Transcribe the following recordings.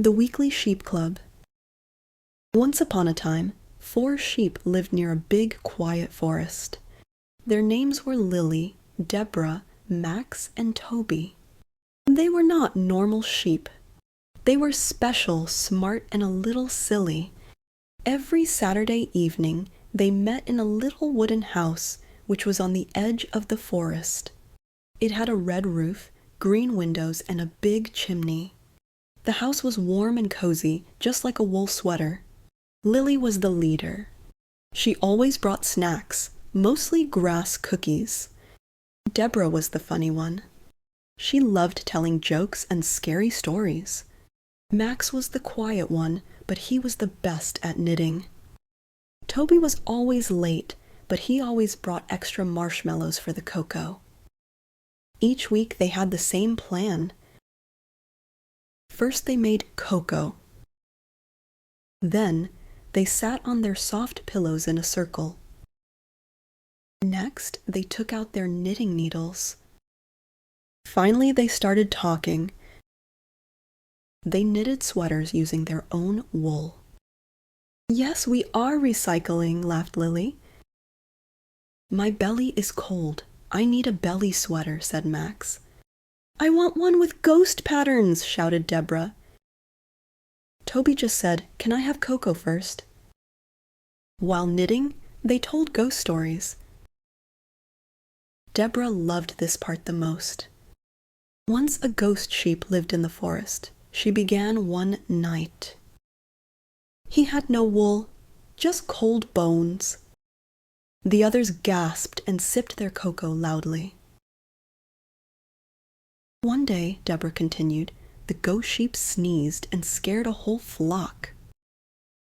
The Weekly Sheep Club. Once upon a time, 4 sheep lived near a big, quiet forest. Their names were Lily, Deborah, Max, and Toby. They were not normal sheep. They were special, smart, and a little silly. Every Saturday evening, they met in a little wooden house which was on the edge of the forest. It had a red roof, green windows, and a big chimney. The house was warm and cozy, just like a wool sweater. Lily was the leader. She always brought snacks, mostly grass cookies. Deborah was the funny one. She loved telling jokes and scary stories. Max was the quiet one, but he was the best at knitting. Toby was always late, but he always brought extra marshmallows for the cocoa. Each week they had the same plan. First they made cocoa. Then they sat on their soft pillows in a circle. Next, they took out their knitting needles. Finally, they started talking. They knitted sweaters using their own wool. "Yes, we are recycling," laughed Lily. "My belly is cold. I need a belly sweater," said Max. "I want one with ghost patterns," shouted Deborah. Toby just said, "Can I have cocoa first?" While knitting, they told ghost stories. Deborah loved this part the most. Once a ghost sheep lived in the forest. She began one night. He had no wool, just cold bones. The others gasped and sipped their cocoa loudly. One day, Deborah continued, the ghost sheep sneezed and scared a whole flock.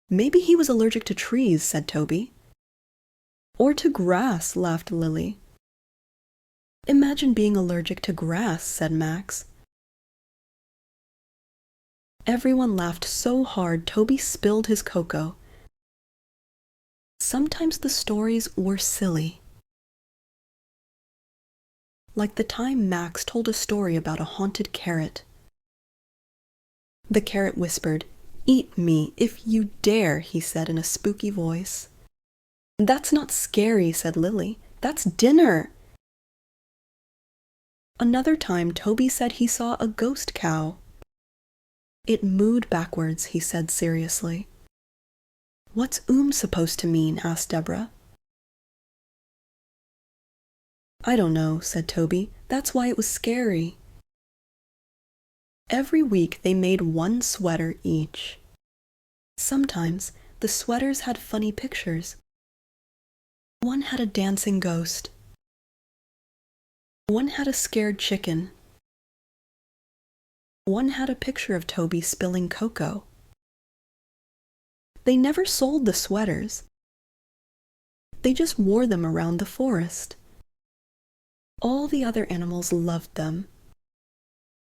"Maybe he was allergic to trees," said Toby. "Or to grass," laughed Lily. "Imagine being allergic to grass," said Max. Everyone laughed so hard Toby spilled his cocoa. Sometimes the stories were silly. Like the time Max told a story about a haunted carrot. The carrot whispered, "Eat me if you dare," he said in a spooky voice. "That's not scary," said Lily. "That's dinner." Another time Toby said he saw a ghost cow. "It mooed backwards," he said seriously. "What's supposed to mean?" asked Deborah. "I don't know," said Toby. "That's why it was scary." Every week they made one sweater each. Sometimes the sweaters had funny pictures. One had a dancing ghost. One had a scared chicken. One had a picture of Toby spilling cocoa. They never sold the sweaters. They just wore them around the forest. All the other animals loved them.